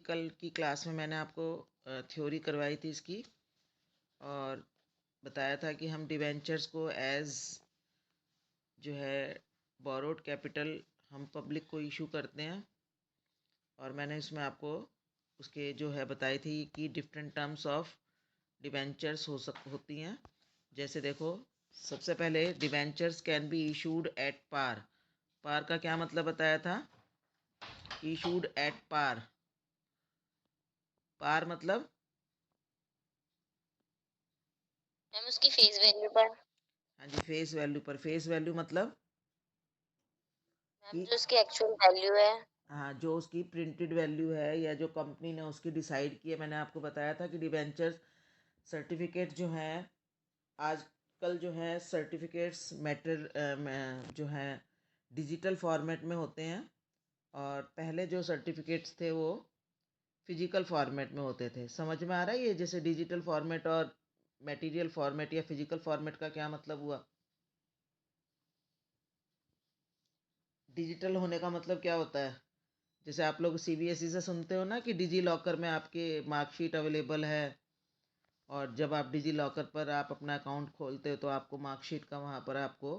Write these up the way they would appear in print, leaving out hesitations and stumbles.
कल की क्लास में मैंने आपको थ्योरी करवाई थी इसकी, और बताया था कि हम डिवेंचर्स को एज जो है बोरोड कैपिटल हम पब्लिक को इशू करते हैं। और मैंने इसमें आपको उसके जो है बताई थी कि डिफरेंट टर्म्स ऑफ डिवेंचर्स होती हैं। जैसे देखो, सबसे पहले debentures can be issued at par. Par का क्या मतलब बताया था? Issued at par. पार मतलब मैम उसकी फेस वैल्यू पर। हाँ जी, फेस वैल्यू पर। फेस वैल्यू मतलब मैम कि जो उसकी एक्चुअल वैल्यू है। हाँ, जो उसकी प्रिंटेड वैल्यू है या जो कंपनी ने उसकी डिसाइड की है। मैंने आपको बताया था कि डिवेंचर सर्टिफिकेट जो हैं, आजकल जो है सर्टिफिकेट्स मैटर जो हैं डिजिटल फॉर्मेट में होते हैं, और पहले जो सर्टिफिकेट्स थे वो फिजिकल फॉर्मेट में होते थे। समझ में आ रहा है ये? जैसे डिजिटल फॉर्मेट और मटेरियल फॉर्मेट या फिजिकल फॉर्मेट का क्या मतलब हुआ? डिजिटल होने का मतलब क्या होता है? जैसे आप लोग सीबीएसई से सुनते हो ना कि डिजी लॉकर में आपके मार्कशीट अवेलेबल है, और जब आप डिजी लॉकर पर आप अपना अकाउंट खोलते हो तो आपको मार्कशीट का वहाँ पर आपको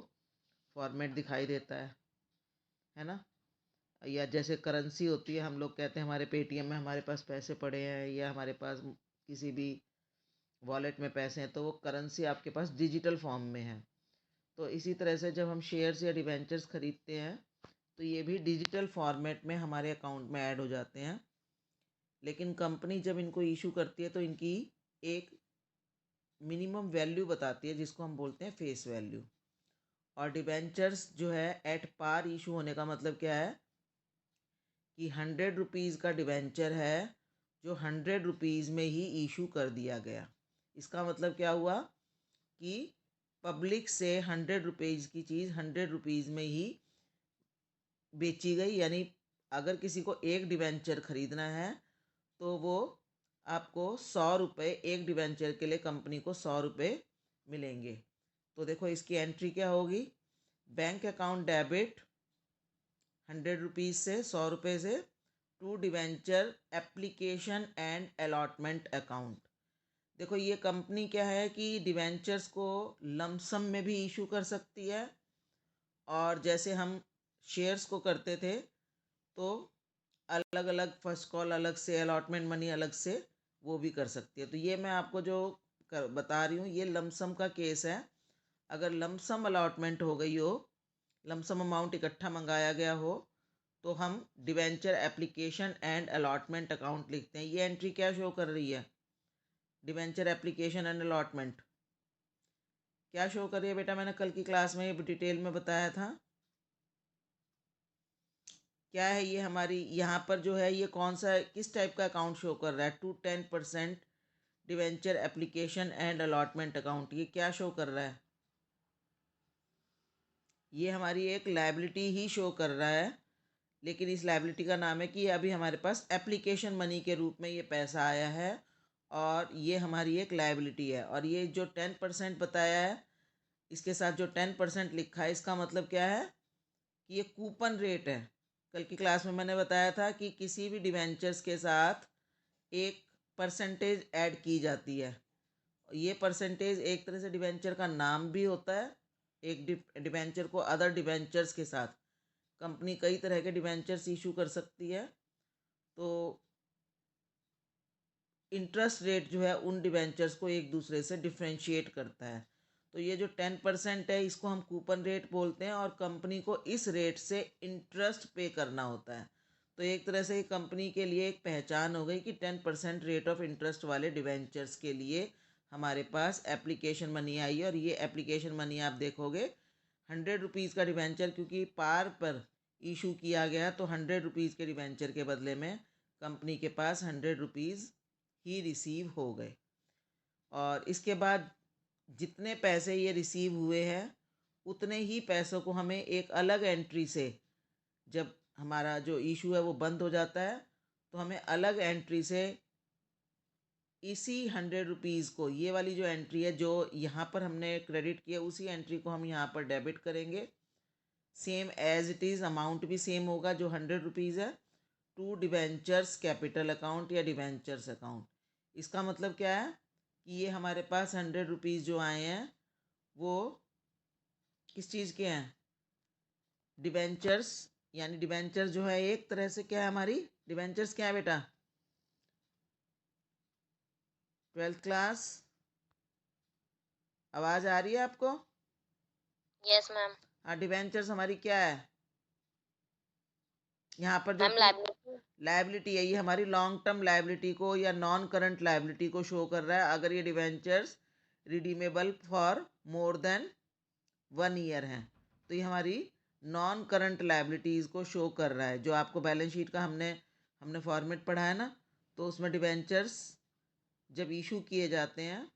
फॉर्मेट दिखाई देता है ना? या जैसे करेंसी होती है, हम लोग कहते हैं हमारे पेटीएम में हमारे पास पैसे पड़े हैं, या हमारे पास किसी भी वॉलेट में पैसे हैं, तो वो करेंसी आपके पास डिजिटल फॉर्म में है। तो इसी तरह से जब हम शेयर्स या डिवेंचर्स खरीदते हैं तो ये भी डिजिटल फॉर्मेट में हमारे अकाउंट में ऐड हो जाते हैं। लेकिन कंपनी जब इनको इशू करती है तो इनकी एक मिनिमम वैल्यू बताती है, जिसको हम बोलते हैं फेस वैल्यू। और डिबेंचर्स जो है एट पार इशू होने का मतलब क्या है कि 100 रुपीज़ का डिबेंचर है जो 100 रुपीज़ में ही इशू कर दिया गया। इसका मतलब क्या हुआ कि पब्लिक से 100 रुपीज़ की चीज़ 100 रुपीज़ में ही बेची गई। यानी अगर किसी को एक डिबेंचर खरीदना है तो वो आपको 100 रुपये, एक डिबेंचर के लिए कंपनी को 100 रुपये मिलेंगे। तो देखो इसकी एंट्री क्या होगी? बैंक अकाउंट डेबिट 100 रुपीज़ से, 100 रुपये से, to debenture application and allotment account. देखो ये कंपनी क्या है कि डिबेंचर्स को लमसम में भी इशू कर सकती है, और जैसे हम शेयर्स को करते थे तो अलग अलग फर्स्ट कॉल अलग से, अलॉटमेंट मनी अलग से वो भी कर सकती है। तो ये मैं आपको जो बता रही हूँ ये लमसम का केस है। अगर लमसम अलॉटमेंट हो गई हो, लमसम अमाउंट इकट्ठा मंगाया गया हो, तो हम debenture application and allotment account लिखते हैं। ये एंट्री क्या शो कर रही है? डिवेंचर एप्लीकेशन एंड अलॉटमेंट क्या शो कर रही है बेटा? मैंने कल की क्लास में ये डिटेल में बताया था। क्या है ये हमारी यहाँ पर जो है, ये कौन सा किस टाइप का अकाउंट शो कर रहा है? 2-10% debenture application and allotment account, ये क्या शो कर रहा है? ये हमारी एक लायबिलिटी ही शो कर रहा है, लेकिन इस लायबिलिटी का नाम है कि अभी हमारे पास एप्लीकेशन मनी के रूप में ये पैसा आया है, और ये हमारी एक लायबिलिटी है। और ये जो 10% बताया है, इसके साथ जो 10% लिखा है, इसका मतलब क्या है कि ये कूपन रेट है। कल की क्लास में मैंने बताया था कि किसी भी डिवेंचर्स के साथ एक परसेंटेज ऐड की जाती है। ये परसेंटेज एक तरह से डिवेंचर का नाम भी होता है। एक डिवेंचर को अदर डिवेंचर्स के साथ कंपनी कई तरह के डिवेंचर्स इशू कर सकती है, तो इंटरेस्ट रेट जो है उन डिवेंचर्स को एक दूसरे से डिफ्रेंशिएट करता है। तो ये जो 10% है इसको हम कूपन रेट बोलते हैं, और कंपनी को इस रेट से इंटरेस्ट पे करना होता है। तो एक तरह से कंपनी के लिए एक पहचान हो गई कि 10% रेट ऑफ इंटरेस्ट वाले डिवेंचर्स के लिए हमारे पास एप्लीकेशन मनी आई है। और ये एप्लीकेशन मनी आप देखोगे 100 रुपीज़ का डिवेंचर क्योंकि पार पर इशू किया गया, तो 100 रुपीज़ के डिवेंचर के बदले में कंपनी के पास 100 रुपीज़ ही रिसीव हो गए। और इसके बाद जितने पैसे ये रिसीव हुए हैं उतने ही पैसों को हमें एक अलग एंट्री से, जब हमारा जो इशू है वो बंद हो जाता है, तो हमें अलग एंट्री से इसी 100 रुपीज़ को, ये वाली जो एंट्री है जो यहाँ पर हमने क्रेडिट किया, उसी एंट्री को हम यहाँ पर डेबिट करेंगे। Same as it is amount भी सेम होगा जो 100 रुपीज़ है, टू डिबेंचर्स कैपिटल अकाउंट या डिबेंचर्स अकाउंट। इसका मतलब क्या है कि ये हमारे पास 100 रुपीज़ जो आए हैं वो किस चीज़ के हैं, डिबेंचर्स। यानी डिबेंचर जो है एक तरह से क्या है, हमारी डिबेंचर्स क्या है बेटा, 12th क्लास, आवाज़ आ रही है आपको? Yes ma'am. हाँ, डिबेंचर्स हमारी क्या है, यहाँ पर जो मैम लाइबिलिटी। लाइबिलिटी है, ये हमारी लॉन्ग टर्म लाइबिलिटी को या नॉन करंट लाइबिलिटी को शो कर रहा है अगर ये debentures redeemable for more than 1 year हैं, तो ये हमारी नॉन करंट लाइबिलिटीज़ को शो कर रहा है। जो आपको बैलेंस शीट का हमने फॉर्मेट पढ़ा है ना, तो उसमें डिबेंचर्स जब इशू किए जाते हैं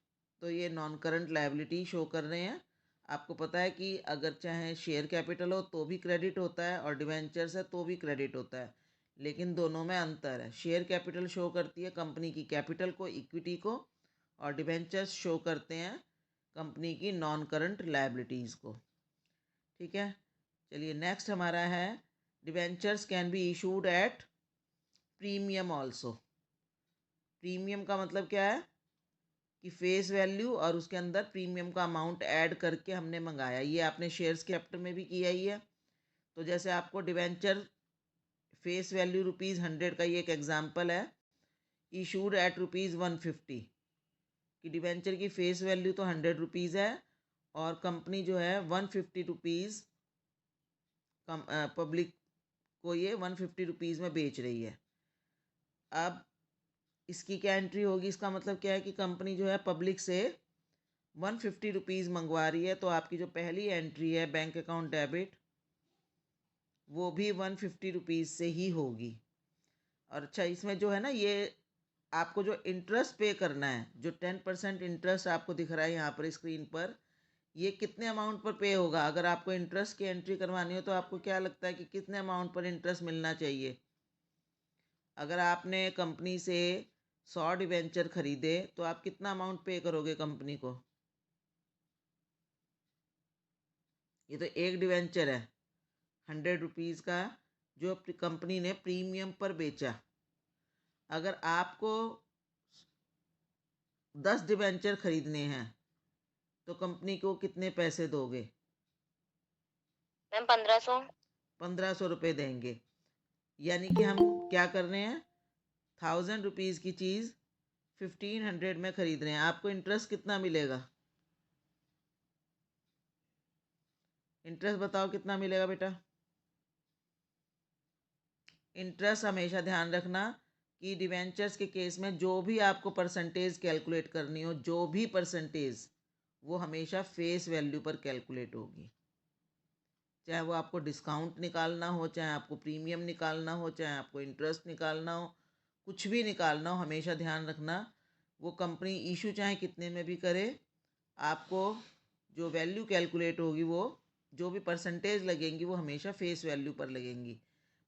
तो ये नॉन करंट लाइबिलिटी शो कर रहे हैं। आपको पता है कि अगर चाहे शेयर कैपिटल हो तो भी क्रेडिट होता है और डिबेंचर्स है तो भी क्रेडिट होता है, लेकिन दोनों में अंतर है। शेयर कैपिटल शो करती है कंपनी की कैपिटल को, इक्विटी को, और डिबेंचर्स शो करते हैं कंपनी की नॉन करंट लाइबिलिटीज़ को। ठीक है, चलिए नेक्स्ट हमारा है debentures can be issued at premium also. Premium का मतलब क्या है कि फेस वैल्यू और उसके अंदर प्रीमियम का अमाउंट ऐड करके हमने मंगाया। ये आपने शेयर्स कैपिटल में भी किया ही है। तो जैसे आपको डिबेंचर फेस वैल्यू ₹100 का ये एक एग्जांपल है, इशूड एट ₹150 कि डिबेंचर की फेस वैल्यू तो ₹100 है और कंपनी जो है ₹150 पब्लिक को ये ₹150 में बेच रही है। अब इसकी क्या एंट्री होगी, इसका मतलब क्या है कि कंपनी जो है पब्लिक से ₹150 मंगवा रही है, तो आपकी जो पहली एंट्री है बैंक अकाउंट डेबिट वो भी ₹150 से ही होगी। और अच्छा, इसमें जो है ना, ये आपको जो इंटरेस्ट पे करना है, जो 10% इंटरेस्ट आपको दिख रहा है यहाँ पर स्क्रीन पर, ये कितने अमाउंट पर पे होगा। अगर आपको इंटरेस्ट की एंट्री करवानी हो तो आपको क्या लगता है कि कितने अमाउंट पर इंटरेस्ट मिलना चाहिए। अगर आपने कंपनी से 100 डिबेंचर खरीदे तो आप कितना अमाउंट पे करोगे कंपनी को। ये तो एक डिबेंचर है ₹100 का जो कंपनी ने प्रीमियम पर बेचा। अगर आपको 10 डिबेंचर खरीदने हैं तो कंपनी को कितने पैसे दोगे। मैम 1500। 1500 रुपये देंगे। यानी कि हम क्या कर रहे हैं, ₹1000 की चीज़ 1500 में खरीद रहे हैं। आपको इंटरेस्ट कितना मिलेगा, इंटरेस्ट बताओ कितना मिलेगा बेटा। इंटरेस्ट हमेशा ध्यान रखना कि डिवेंचर्स के केस में जो भी आपको परसेंटेज कैलकुलेट करनी हो, जो भी परसेंटेज, वो हमेशा फेस वैल्यू पर कैलकुलेट होगी। चाहे वो आपको डिस्काउंट निकालना हो, चाहे आपको प्रीमियम निकालना हो, चाहे आपको इंटरेस्ट निकालना हो, कुछ भी निकालना हो, हमेशा ध्यान रखना वो कंपनी इशू चाहे कितने में भी करे, आपको जो वैल्यू कैलकुलेट होगी, वो जो भी परसेंटेज लगेंगी वो हमेशा फेस वैल्यू पर लगेंगी।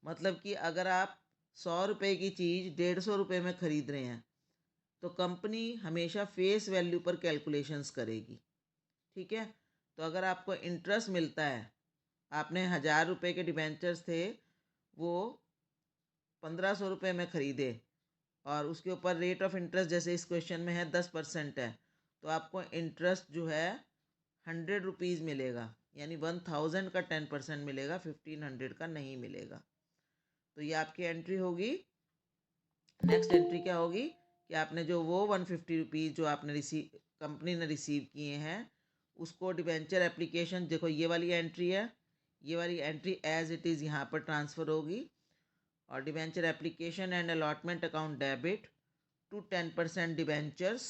मतलब कि अगर आप 100 रुपये की चीज़ 150 रुपये में ख़रीद रहे हैं तो कंपनी हमेशा फेस वैल्यू पर कैलकुलेशंस करेगी। ठीक है, तो अगर आपको इंटरेस्ट मिलता है, आपने 1000 रुपये के डिबेंचर्स थे, वो 1500 रुपये में ख़रीदे और उसके ऊपर रेट ऑफ इंटरेस्ट जैसे इस क्वेश्चन में है 10% है, तो आपको इंटरेस्ट जो है ₹100 मिलेगा। यानी 1000 का 10% मिलेगा, 1500 का नहीं मिलेगा। तो ये आपकी एंट्री होगी। नेक्स्ट एंट्री क्या होगी कि आपने जो वो ₹150 जो आपने कंपनी ने रिसीव किए हैं, उसको डिबेंचर एप्लीकेशन, देखो ये वाली एंट्री है, ये वाली एंट्री एज इट इज़ यहाँ पर ट्रांसफ़र होगी। और debenture application and allotment account debit to 10% debentures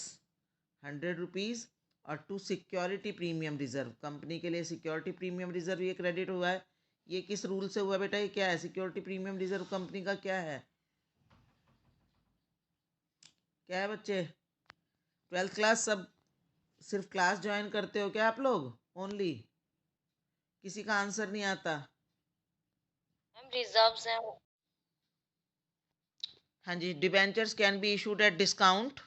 ₹100 और टू सिक्योरिटी प्रीमियम रिजर्व, कंपनी के लिए सिक्योरिटी प्रीमियम रिजर्व ये क्रेडिट हुआ है। ये किस रूल से हुआ बेटा, ये क्या है, सिक्योरिटी प्रीमियम रिजर्व कंपनी का क्या है, क्या है बच्चे। 12th क्लास सब सिर्फ क्लास ज्वाइन करते हो क्या आप लोग ओनली, किसी का आंसर नहीं आता। मैम रिजर्व्स हैं। हाँ जी, debentures can be issued at discount,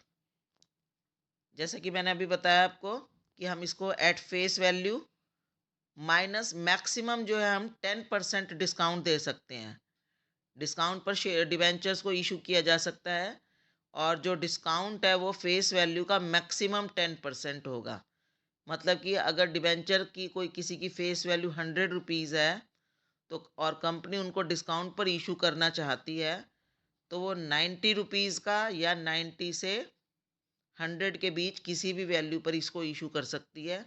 जैसे कि मैंने अभी बताया आपको कि हम इसको at face value minus maximum जो है हम 10% डिस्काउंट दे सकते हैं। डिस्काउंट पर शेयर डिबेंचर्स को इशू किया जा सकता है, और जो डिस्काउंट है वो फेस वैल्यू का मैक्सिमम 10% होगा। मतलब कि अगर डिबेंचर की कोई किसी की फेस वैल्यू 100 रुपीज़ है, तो और कंपनी उनको डिस्काउंट पर इशू करना चाहती है, तो वो 90 रुपीज़ का या 90 से 100 के बीच किसी भी वैल्यू पर इसको इशू कर सकती है।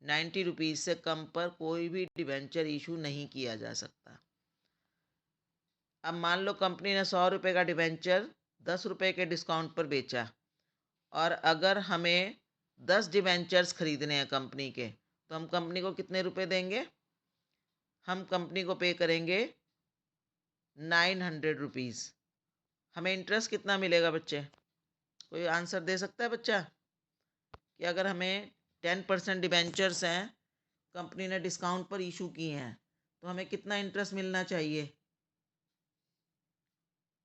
90 रुपीज़ से कम पर कोई भी डिबेंचर इशू नहीं किया जा सकता। अब मान लो कंपनी ने 100 रुपये का डिबेंचर 10 रुपये के डिस्काउंट पर बेचा, और अगर हमें 10 डिबेंचर्स खरीदने हैं कंपनी के, तो हम कंपनी को कितने रुपए देंगे? हम कंपनी को पे करेंगे 900 रुपीज़। हमें इंटरेस्ट कितना मिलेगा बच्चे? कोई आंसर दे सकता है बच्चा? कि अगर हमें 10% डिबेंचर्स हैं, कंपनी ने डिस्काउंट पर इशू किए हैं, तो हमें कितना इंटरेस्ट मिलना चाहिए?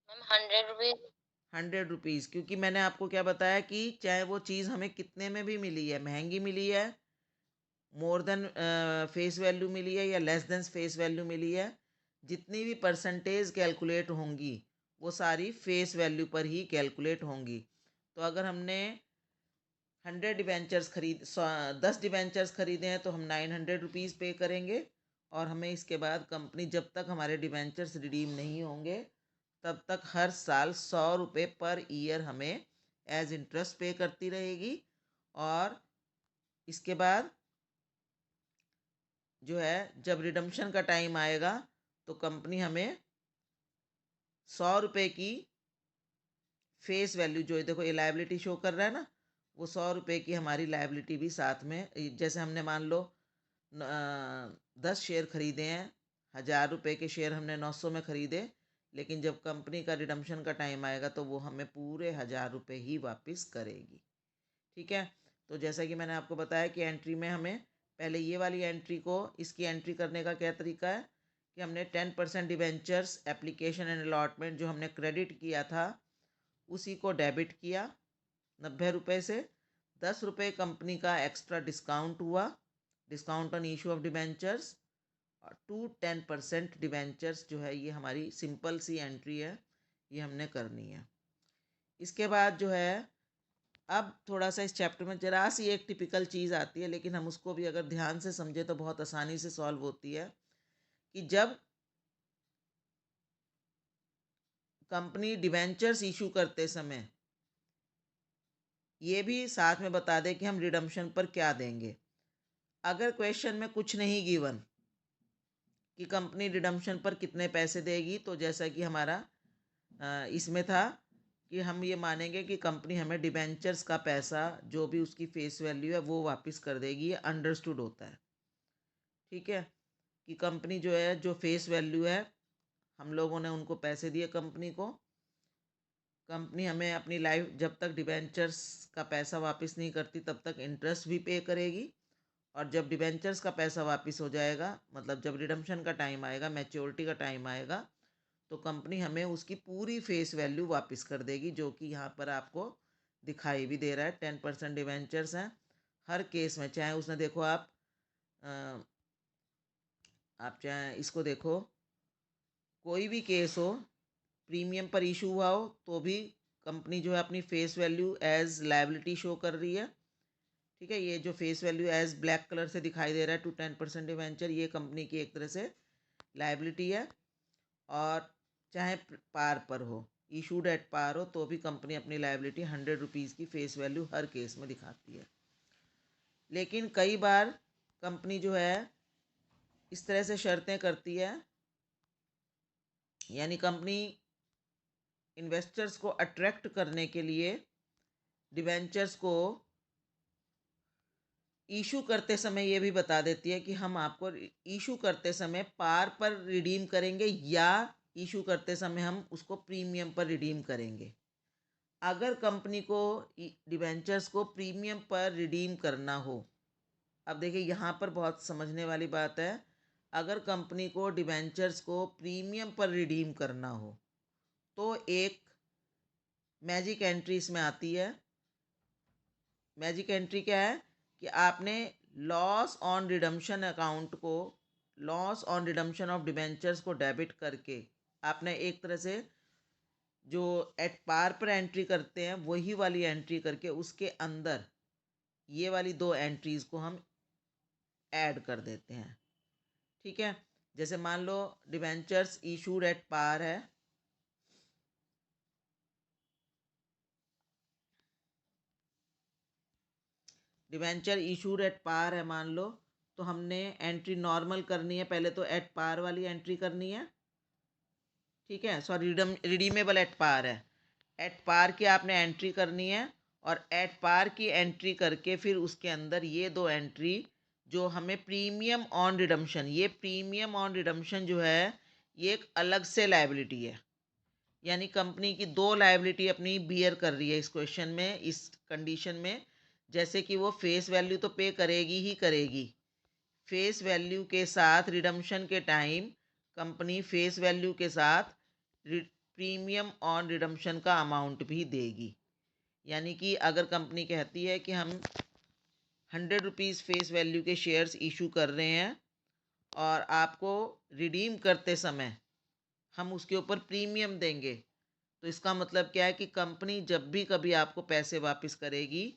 Ma'am 100 rupees. 100 रुपीज़, क्योंकि मैंने आपको क्या बताया कि चाहे वो चीज़ हमें कितने में भी मिली है, महंगी मिली है, मोर देन फेस वैल्यू मिली है, या लेस देन फेस वैल्यू मिली है, जितनी भी परसेंटेज कैलकुलेट होंगी वो सारी फेस वैल्यू पर ही कैलकुलेट होंगी। तो अगर हमने 10 डिबेंचर्स खरीदे हैं, तो हम 900 रुपीज़ पे करेंगे, और हमें इसके बाद कंपनी जब तक हमारे डिबेंचर्स रिडीम नहीं होंगे तब तक हर साल 100 रुपये पर ईयर हमें एज इंटरेस्ट पे करती रहेगी। और इसके बाद जो है, जब रिडम्पशन का टाइम आएगा तो कंपनी हमें 100 रुपये की फेस वैल्यू, जो देखो ये लायबिलिटी शो कर रहा है ना, वो 100 रुपये की हमारी लायबिलिटी भी साथ में, जैसे हमने मान लो 10 शेयर खरीदे हैं, 1000 रुपये के शेयर हमने 900 में खरीदे, लेकिन जब कंपनी का रिडम्पशन का टाइम आएगा तो वो हमें पूरे 1000 रुपये ही वापस करेगी। ठीक है। तो जैसा कि मैंने आपको बताया कि एंट्री में हमें पहले ये वाली एंट्री को, इसकी एंट्री करने का क्या तरीका है कि हमने 10% डिबेंचर्स एप्लीकेशन एंड अलॉटमेंट जो हमने क्रेडिट किया था उसी को डेबिट किया 90 रुपये से। 10 रुपये कंपनी का एक्स्ट्रा डिस्काउंट हुआ, discount on issue of debentures, और 10% डिबेंचर्स जो है, ये हमारी सिंपल सी एंट्री है, ये हमने करनी है। इसके बाद जो है, अब थोड़ा सा इस चैप्टर में जरा सी एक टिपिकल चीज़ आती है, लेकिन हम उसको भी अगर ध्यान से समझे तो बहुत आसानी से सॉल्व होती है, कि जब कंपनी डिबेंचर्स इशू करते समय ये भी साथ में बता दे कि हम रिडम्पशन पर क्या देंगे। अगर क्वेश्चन में कुछ नहीं गिवन कि कंपनी रिडम्पशन पर कितने पैसे देगी, तो जैसा कि हमारा इसमें था कि हम ये मानेंगे कि कंपनी हमें डिबेंचर्स का पैसा जो भी उसकी फेस वैल्यू है वो वापस कर देगी, ये अंडरस्टूड होता है। ठीक है, कि कंपनी जो है, जो फेस वैल्यू है, हम लोगों ने उनको पैसे दिए कंपनी को, कंपनी हमें अपनी लाइफ, जब तक डिबेंचर्स का पैसा वापस नहीं करती तब तक इंटरेस्ट भी पे करेगी, और जब डिबेंचर्स का पैसा वापस हो जाएगा, मतलब जब रिडम्पशन का टाइम आएगा, मैच्योरिटी का टाइम आएगा, तो कंपनी हमें उसकी पूरी फेस वैल्यू वापस कर देगी, जो कि यहाँ पर आपको दिखाई भी दे रहा है। 10% डिबेंचर्स हैं, हर केस में, चाहे उसने देखो आप चाहे इसको देखो, कोई भी केस हो, प्रीमियम पर इशू हुआ हो, तो भी कंपनी जो है अपनी face value as liability show कर रही है। ठीक है, ये जो face value as black colour से दिखाई दे रहा है टू 10% डिवेंचर, ये कंपनी की एक तरह से लायबिलिटी है। और चाहे पार पर हो, इशूड एट पार हो, तो भी कंपनी अपनी लायबिलिटी 100 रुपीज़ की फेस वैल्यू हर केस में दिखाती है। लेकिन कई बार कंपनी जो है इस तरह से शर्तें करती है, यानी कंपनी इन्वेस्टर्स को अट्रैक्ट करने के लिए डिवेंचर्स को इशू करते समय ये भी बता देती है कि हम आपको इशू करते समय पार पर रिडीम करेंगे, या इशू करते समय हम उसको प्रीमियम पर रिडीम करेंगे। अगर कंपनी को डिवेंचर्स को प्रीमियम पर रिडीम करना हो, अब देखिए यहाँ पर बहुत समझने वाली बात है, अगर कंपनी को डिवेंचर्स को प्रीमियम पर रिडीम करना हो तो एक मैजिक एंट्री इसमें आती है। मैजिक एंट्री क्या है कि आपने लॉस ऑन रिडम्पशन अकाउंट को, loss on redemption of debentures को डेबिट करके आपने एक तरह से जो एट पार पर एंट्री करते हैं वही वाली एंट्री करके उसके अंदर ये वाली 2 एंट्रीज को हम ऐड कर देते हैं। ठीक है, जैसे मान लो डिबेंचर्स इशूड एट पार है, डिबेंचर इशूड एट पार है मान लो, तो हमने एंट्री नॉर्मल करनी है, पहले तो एट पार वाली एंट्री करनी है। ठीक है, सॉरी, रिडीमेबल एट पार है, एट पार की आपने एंट्री करनी है, और एट पार की एंट्री करके फिर उसके अंदर ये 2 एंट्री जो हमें प्रीमियम ऑन रिडम्पशन, ये प्रीमियम ऑन रिडम्पशन जो है ये एक अलग से लायबिलिटी है, यानी कंपनी की 2 लायबिलिटी अपनी बियर कर रही है इस क्वेश्चन में, इस कंडीशन में। जैसे कि वो फेस वैल्यू तो पे करेगी ही करेगी, फेस वैल्यू के साथ रिडम्पशन के टाइम कंपनी फेस वैल्यू के साथ प्रीमियम ऑन रिडम्पशन का अमाउंट भी देगी। यानी कि अगर कंपनी कहती है कि हम 100 रुपीज़ फेस वैल्यू के शेयर्स इशू कर रहे हैं और आपको रिडीम करते समय हम उसके ऊपर प्रीमियम देंगे, तो इसका मतलब क्या है कि कंपनी जब भी कभी आपको पैसे वापस करेगी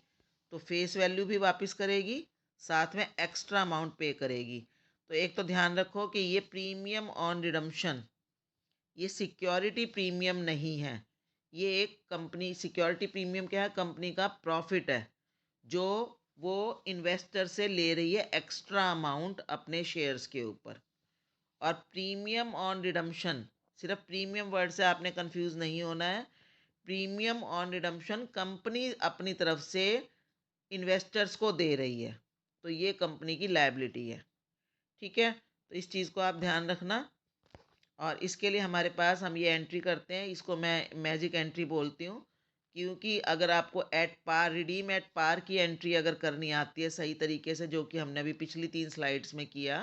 तो फेस वैल्यू भी वापस करेगी, साथ में एक्स्ट्रा अमाउंट पे करेगी। तो एक तो ध्यान रखो कि ये प्रीमियम ऑन रिडम्पशन ये सिक्योरिटी प्रीमियम नहीं है, ये एक कंपनी, सिक्योरिटी प्रीमियम क्या है, कंपनी का प्रॉफिट है जो वो इन्वेस्टर से ले रही है एक्स्ट्रा अमाउंट अपने शेयर्स के ऊपर। और प्रीमियम ऑन रिडम्पशन, सिर्फ प्रीमियम वर्ड से आपने कंफ्यूज नहीं होना है, प्रीमियम ऑन रिडम्पशन कंपनी अपनी तरफ से इन्वेस्टर्स को दे रही है, तो ये कंपनी की लायबिलिटी है। ठीक है, तो इस चीज़ को आप ध्यान रखना। और इसके लिए हमारे पास हम ये एंट्री करते हैं, इसको मैं मैजिक एंट्री बोलती हूँ, क्योंकि अगर आपको at par, redeem at par की एंट्री अगर करनी आती है सही तरीके से, जो कि हमने अभी पिछली 3 स्लाइड्स में किया,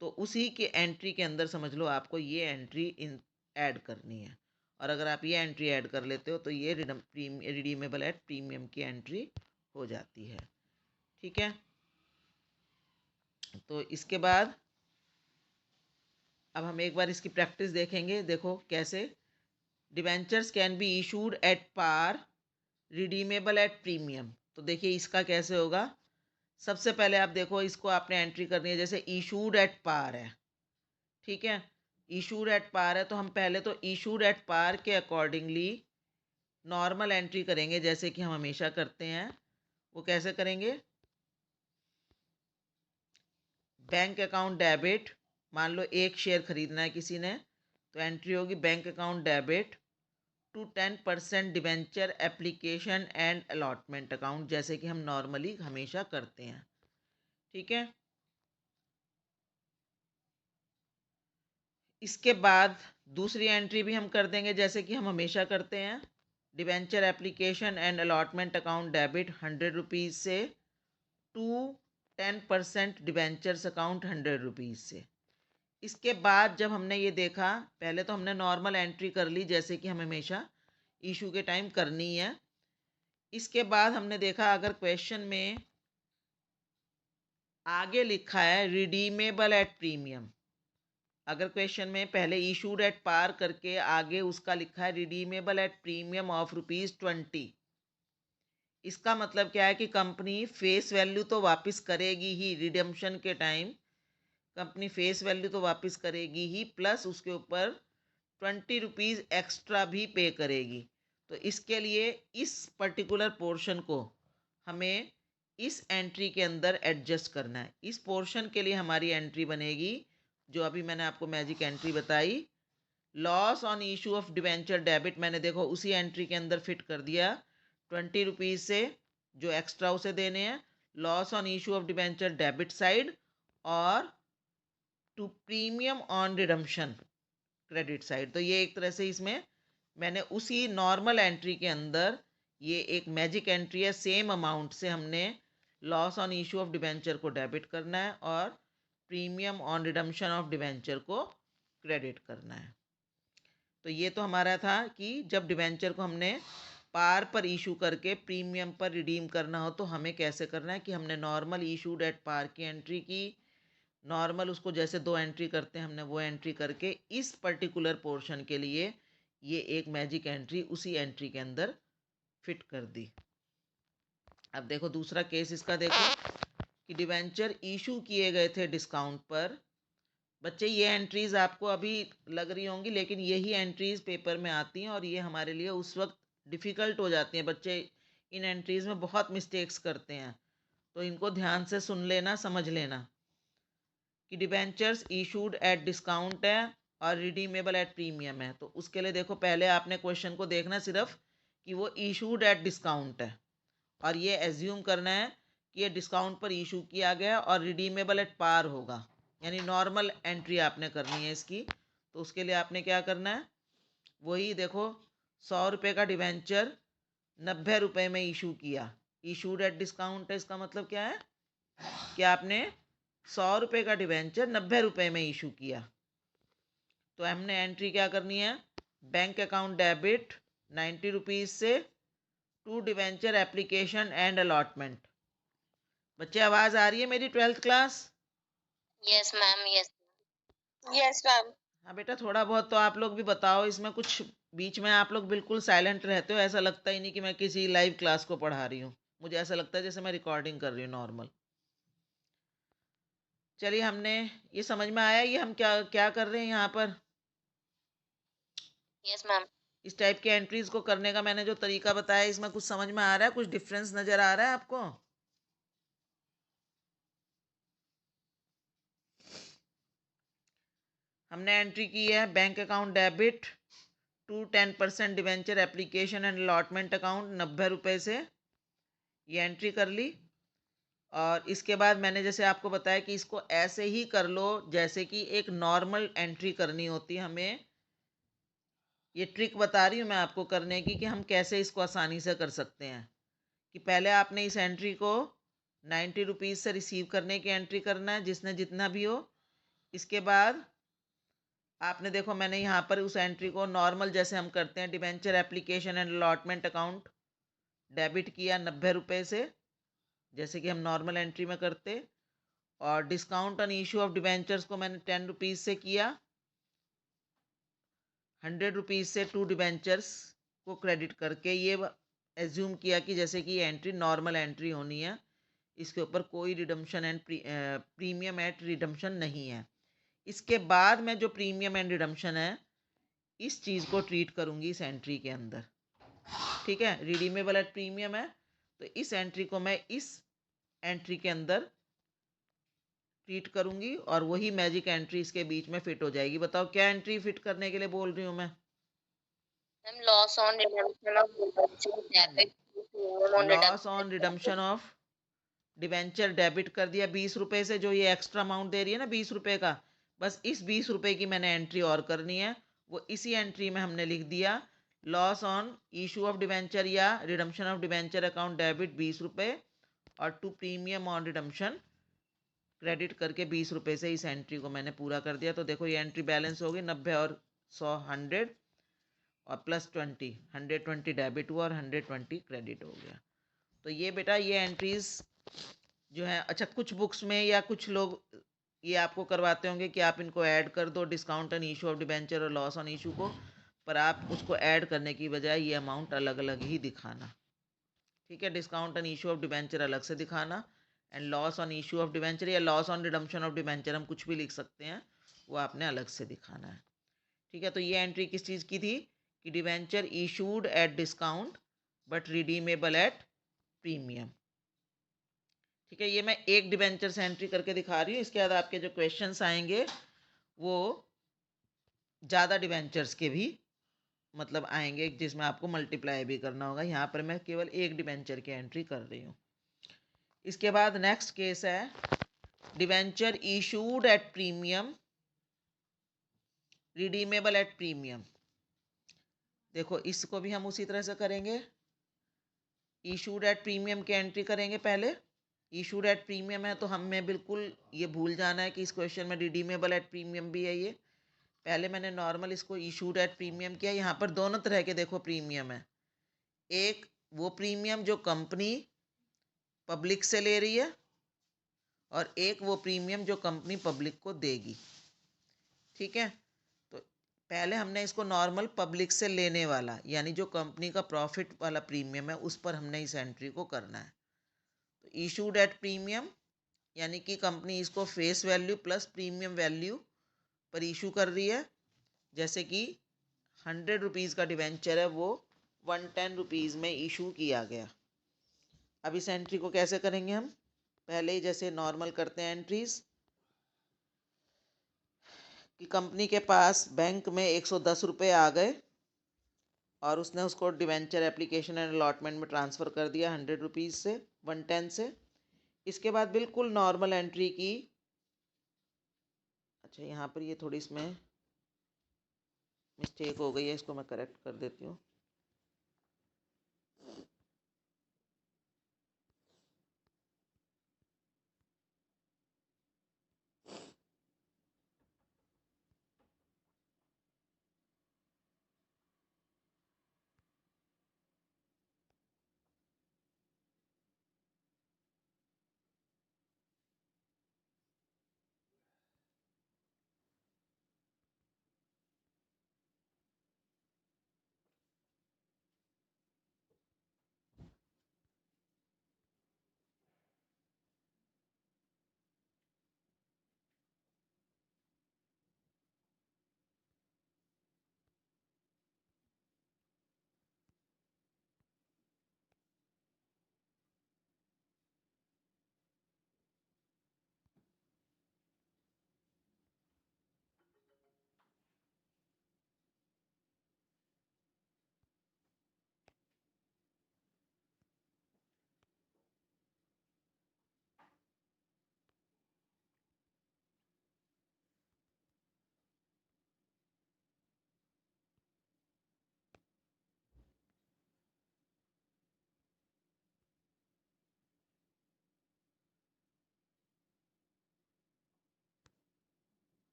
तो उसी के एंट्री के अंदर समझ लो आपको ये एंट्री इन ऐड करनी है। और अगर आप ये एंट्री ऐड कर लेते हो तो ये रिडीमेबल एट प्रीमियम की एंट्री हो जाती है। ठीक है, तो इसके बाद अब हम एक बार इसकी प्रैक्टिस देखेंगे। देखो कैसे debentures can be issued at par, redeemable at premium. तो देखिए इसका कैसे होगा। सबसे पहले आप देखो, इसको आपने एंट्री करनी है, जैसे इशूड एट पार है। ठीक है, इशूड एट पार है तो हम पहले तो इशूड एट पार के अकॉर्डिंगली नॉर्मल एंट्री करेंगे, जैसे कि हम हमेशा करते हैं। वो कैसे करेंगे, बैंक अकाउंट डेबिट, मान लो 1 शेयर खरीदना है किसी ने, तो एंट्री होगी bank account debit to 10% debenture application and allotment account, जैसे कि हम नॉर्मली हमेशा करते हैं। ठीक है, इसके बाद दूसरी एंट्री भी हम कर देंगे जैसे कि हम हमेशा करते हैं, debenture application and allotment account debit 100 rupees से टू 10% डिबेंचर्स अकाउंट 100 रुपीज़ से। इसके बाद जब हमने ये देखा, पहले तो हमने नॉर्मल एंट्री कर ली जैसे कि हम हमेशा इशू के टाइम करनी है। इसके बाद हमने देखा अगर क्वेश्चन में आगे लिखा है रिडीमेबल एट प्रीमियम, अगर क्वेश्चन में पहले इशूड एट पार करके आगे उसका लिखा है रिडीमेबल एट प्रीमियम ऑफ ₹20, इसका मतलब क्या है कि कंपनी फेस वैल्यू तो वापस करेगी ही, रिडम्पशन के टाइम कंपनी फेस वैल्यू तो वापस करेगी ही, प्लस उसके ऊपर 20 रुपीज़ एक्स्ट्रा भी पे करेगी। तो इसके लिए इस पर्टिकुलर पोर्शन को हमें इस एंट्री के अंदर एडजस्ट करना है। इस पोर्शन के लिए हमारी एंट्री बनेगी जो अभी मैंने आपको मैजिक एंट्री बताई, loss on issue of debenture debit, मैंने देखो उसी एंट्री के अंदर फिट कर दिया, 20 रुपीज़ से जो एक्स्ट्रा उसे देने हैं, loss on issue of debenture debit side, और to premium on redemption credit side. तो ये एक तरह से इसमें मैंने उसी नॉर्मल एंट्री के अंदर ये एक मैजिक एंट्री है, सेम अमाउंट से हमने loss on issue of debenture को डेबिट करना है और premium on redemption of debenture को क्रेडिट करना है। तो ये तो हमारा था कि जब डिवेंचर को हमने पार पर इशू करके प्रीमियम पर रिडीम करना हो तो हमें कैसे करना है, कि हमने नॉर्मल इशूड एट पार की एंट्री की, नॉर्मल उसको जैसे 2 एंट्री करते हैं हमने वो एंट्री करके इस पर्टिकुलर पोर्शन के लिए ये एक मैजिक एंट्री उसी एंट्री के अंदर फिट कर दी। अब देखो दूसरा केस इसका देखो कि डिवेंचर इशू किए गए थे डिस्काउंट पर। बच्चे ये एंट्रीज आपको अभी लग रही होंगी, लेकिन यही एंट्रीज पेपर में आती हैं और ये हमारे लिए उस वक्त डिफ़िकल्ट हो जाती हैं। बच्चे इन एंट्रीज में बहुत मिस्टेक्स करते हैं, तो इनको ध्यान से सुन लेना, समझ लेना कि डिबेंचर्स इशूड एट डिस्काउंट है और रिडीमेबल एट प्रीमियम है। तो उसके लिए देखो पहले आपने क्वेश्चन को देखना सिर्फ कि वो इशूड एट डिस्काउंट है और ये एज्यूम करना है कि ये डिस्काउंट पर इशू किया गया और रिडीमेबल एट पार होगा, यानी नॉर्मल एंट्री आपने करनी है इसकी। तो उसके लिए आपने क्या करना है, वही देखो 100 रुपये का डिवेंचर 90 रुपये में इशू किया, इशूड एट डिस्काउंट है, इसका मतलब क्या है कि आपने 100 रुपये का डिवेंचर 90 रुपये में इशू किया। तो हमने एंट्री क्या करनी है, बैंक अकाउंट डेबिट 90 रुपीज़ से to debenture application and allotment. बच्चे आवाज़ आ रही है मेरी 12th class? Yes ma'am, yes. Yes ma'am. हाँ बेटा, थोड़ा बहुत तो आप लोग भी बताओ। इसमें कुछ बीच में आप लोग बिल्कुल साइलेंट रहते हो, ऐसा लगता ही नहीं कि मैं किसी लाइव क्लास को पढ़ा रही हूँ। मुझे ऐसा लगता है जैसे मैं रिकॉर्डिंग कर रही हूँ नॉर्मल। चलिए, हमने ये समझ में आया ये हम क्या क्या कर रहे हैं यहाँ पर। Yes ma'am. इस टाइप के एंट्रीज को करने का मैंने जो तरीका बताया, इसमें कुछ समझ में आ रहा है, कुछ डिफरेंस नज़र आ रहा है आपको? हमने एंट्री की है bank account debit to 10% debenture application and allotment account 90 रुपये से, ये एंट्री कर ली। और इसके बाद मैंने जैसे आपको बताया कि इसको ऐसे ही कर लो जैसे कि एक नॉर्मल एंट्री करनी होती है हमें। ये ट्रिक बता रही हूँ मैं आपको करने की कि हम कैसे इसको आसानी से कर सकते हैं। कि पहले आपने इस एंट्री को 90 रुपीज़ से रिसीव करने की एंट्री करना है, जिसने जितना भी हो। इसके बाद आपने देखो मैंने यहाँ पर उस एंट्री को नॉर्मल जैसे हम करते हैं, debenture application and allotment account debit किया 90 रुपये से, जैसे कि हम नॉर्मल एंट्री में करते। और discount on issue of debentures को मैंने 10 रुपीज़ से किया, 100 रुपीज़ से टू डिबेंचर्स को क्रेडिट करके ये एज्यूम किया कि जैसे कि ये एंट्री नॉर्मल एंट्री होनी है, इसके ऊपर कोई redemption and premium eight redemption नहीं है। इसके बाद में जो प्रीमियम एंड रिडम्शन है, इस चीज़ को ट्रीट करूँगी इस एंट्री के अंदर। ठीक है, रिडीमेबल एट प्रीमियम है, तो इस एंट्री को मैं इस एंट्री के अंदर ट्रीट करूँगी और वही मैजिक एंट्री इसके बीच में फिट हो जाएगी। बताओ क्या एंट्री फिट करने के लिए बोल रही हूँ मैं? Ma'am, loss on redemption of debenture debit on loss on redemption. Redemption of debenture debit कर दिया 20 रुपये से, जो ये एक्स्ट्रा अमाउंट दे रही है ना 20 रुपये का, बस इस 20 रुपये की मैंने एंट्री और करनी है। वो इसी एंट्री में हमने लिख दिया loss on issue of debenture या redemption of debenture account debit 20 रुपये और to premium on redemption credit करके 20 रुपये से इस एंट्री को मैंने पूरा कर दिया। तो देखो ये एंट्री बैलेंस हो गई 90 और 100 100 और प्लस 20, 120 डेबिट हुआ और 120 क्रेडिट हो गया। तो ये बेटा ये एंट्रीज जो है, अच्छा कुछ बुक्स में या कुछ लोग ये आपको करवाते होंगे कि आप इनको ऐड कर दो, discount on issue of debenture और लॉस ऑन इशू को, पर आप उसको ऐड करने की बजाय ये अमाउंट अलग अलग ही दिखाना। ठीक है, discount on issue of debenture अलग से दिखाना and loss on issue of debenture या loss on redemption of debenture, हम कुछ भी लिख सकते हैं, वो आपने अलग से दिखाना है। ठीक है, तो ये एंट्री किस चीज़ की थी कि debenture issued at discount but redeemable at premium. ठीक है, ये मैं एक डिबेंचर से एंट्री करके दिखा रही हूँ। इसके बाद आपके जो क्वेश्चंस आएंगे वो ज़्यादा डिबेंचर्स के भी मतलब आएंगे, जिसमें आपको मल्टीप्लाई भी करना होगा। यहाँ पर मैं केवल एक डिबेंचर की एंट्री कर रही हूँ। इसके बाद नेक्स्ट केस है debenture issued at premium redeemable at premium. देखो इसको भी हम उसी तरह से करेंगे, इशूड एट प्रीमियम की एंट्री करेंगे पहले। इशूड एट प्रीमियम है तो हमें बिल्कुल ये भूल जाना है कि इस क्वेश्चन में रिडीमेबल एट प्रीमियम भी है। ये पहले मैंने नॉर्मल इसको इशूड एट प्रीमियम किया। यहाँ पर दोनों तरह के देखो प्रीमियम है, एक वो प्रीमियम जो कंपनी पब्लिक से ले रही है और एक वो प्रीमियम जो कंपनी पब्लिक को देगी। ठीक है, तो पहले हमने इसको नॉर्मल पब्लिक से लेने वाला यानी जो कंपनी का प्रॉफिट वाला प्रीमियम है उस पर हमने इस एंट्री को करना है। तो इशूड एट प्रीमियम यानी कि कंपनी इसको face value plus premium value पर इशू कर रही है। जैसे कि 100 रुपीज़ का डिवेंचर है वो 110 रुपीज़ में इशू किया गया। अब इस एंट्री को कैसे करेंगे हम, पहले ही जैसे नॉर्मल करते हैं एंट्रीज कि कंपनी के पास बैंक में 110 रुपये आ गए और उसने उसको डिवेंचर एप्लीकेशन एंड अलॉटमेंट में ट्रांसफ़र कर दिया 100 रुपीज़ से 110 से। इसके बाद बिल्कुल नॉर्मल एंट्री की। अच्छा, यहाँ पर ये थोड़ी इसमें मिस्टेक हो गई है, इसको मैं करेक्ट कर देती हूँ।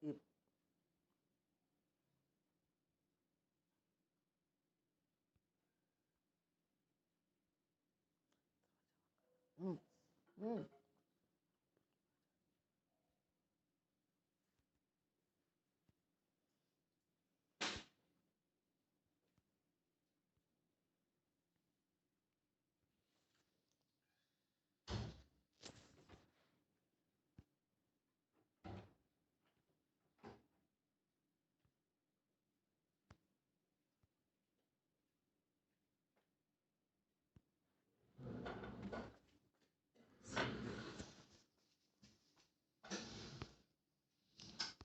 ये- हम्म, हम्म,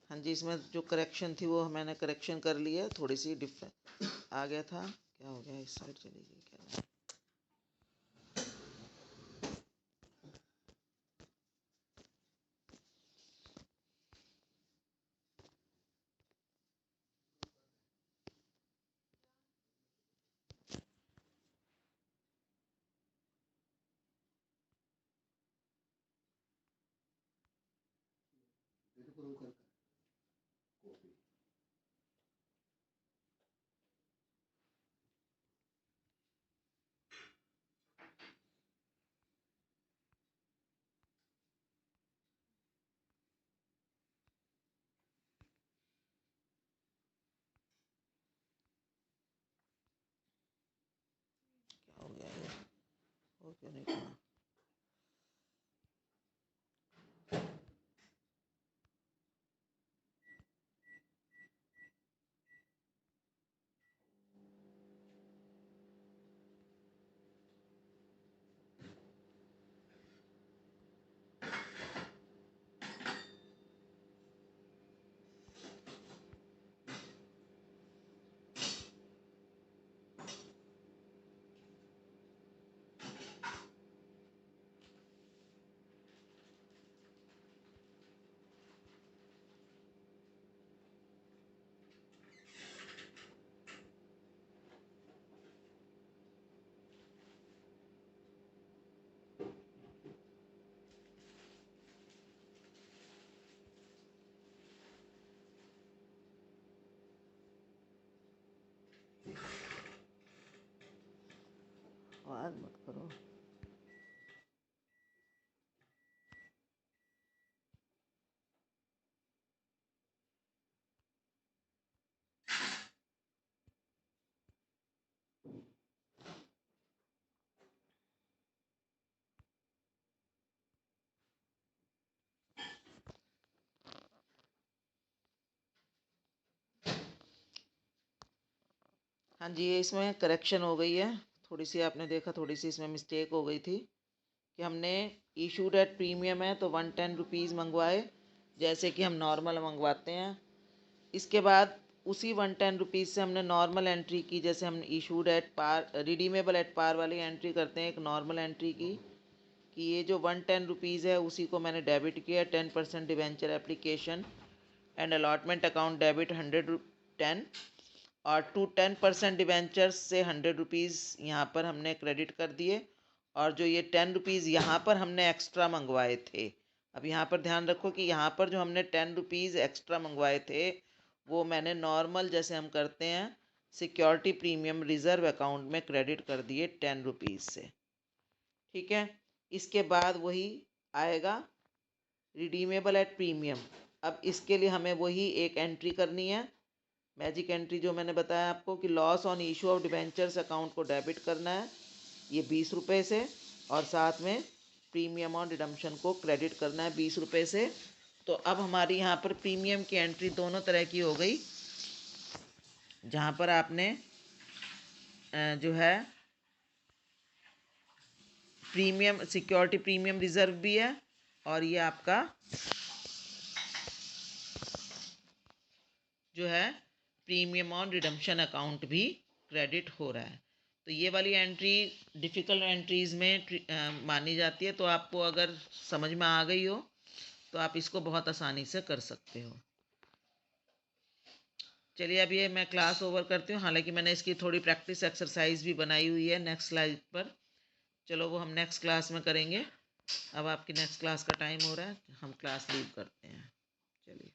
हाँ जी, इसमें जो करेक्शन थी वो मैंने करेक्शन कर लिया, थोड़ी सी डिफरेंट आ गया था। क्या हो गया, इस साइड चली गई क्या? क्या हो गया ये, हो क्यों नहीं रहा? आवाज़ मत करो। हाँ जी, ये इसमें करेक्शन हो गई है थोड़ी सी, आपने देखा थोड़ी सी इसमें मिस्टेक हो गई थी कि हमने इशूड एट प्रीमियम है तो 110 रुपीज़ मंगवाए, जैसे कि हम नॉर्मल मंगवाते हैं। इसके बाद उसी 110 रुपीज़ से हमने नॉर्मल एंट्री की, जैसे हम issued at par redeemable at par वाली एंट्री करते हैं, एक नॉर्मल एंट्री की कि ये जो 110 रुपीज़ है उसी को मैंने डेबिट किया। 10% debenture application and allotment account debit 110 और टू 10% डिवेंचर्स से 100 रुपीज़ यहाँ पर हमने क्रेडिट कर दिए। और जो ये 10 रुपीज़ यहाँ पर हमने एक्स्ट्रा मंगवाए थे, अब यहाँ पर ध्यान रखो कि यहाँ पर जो हमने 10 रुपीज़ एक्स्ट्रा मंगवाए थे वो मैंने नॉर्मल जैसे हम करते हैं सिक्योरिटी प्रीमियम रिज़र्व अकाउंट में क्रेडिट कर दिए 10 रुपीज़ से। ठीक है, इसके बाद वही आएगा रिडीमेबल एट प्रीमियम। अब इसके लिए हमें वही एक एंट्री करनी है, मैजिक एंट्री जो मैंने बताया आपको कि loss on issue of debentures account को डेबिट करना है ये 20 रुपये से, और साथ में प्रीमियम ऑन रिडम्पशन को क्रेडिट करना है 20 रुपये से। तो अब हमारी यहाँ पर प्रीमियम की एंट्री दोनों तरह की हो गई, जहाँ पर आपने जो है प्रीमियम सिक्योरिटी प्रीमियम रिजर्व भी है और ये आपका जो है प्रीमियम ऑन रिडम्पशन अकाउंट भी क्रेडिट हो रहा है। तो ये वाली एंट्री डिफ़िकल्ट एंट्रीज़ में मानी जाती है, तो आपको अगर समझ में आ गई हो तो आप इसको बहुत आसानी से कर सकते हो। चलिए अब ये मैं क्लास ओवर करती हूँ, हालांकि मैंने इसकी थोड़ी प्रैक्टिस एक्सरसाइज भी बनाई हुई है नेक्स्ट स्लाइड पर। चलो वो हम नेक्स्ट क्लास में करेंगे। अब आपकी नेक्स्ट क्लास का टाइम हो रहा है, हम क्लास लीव करते हैं। चलिए।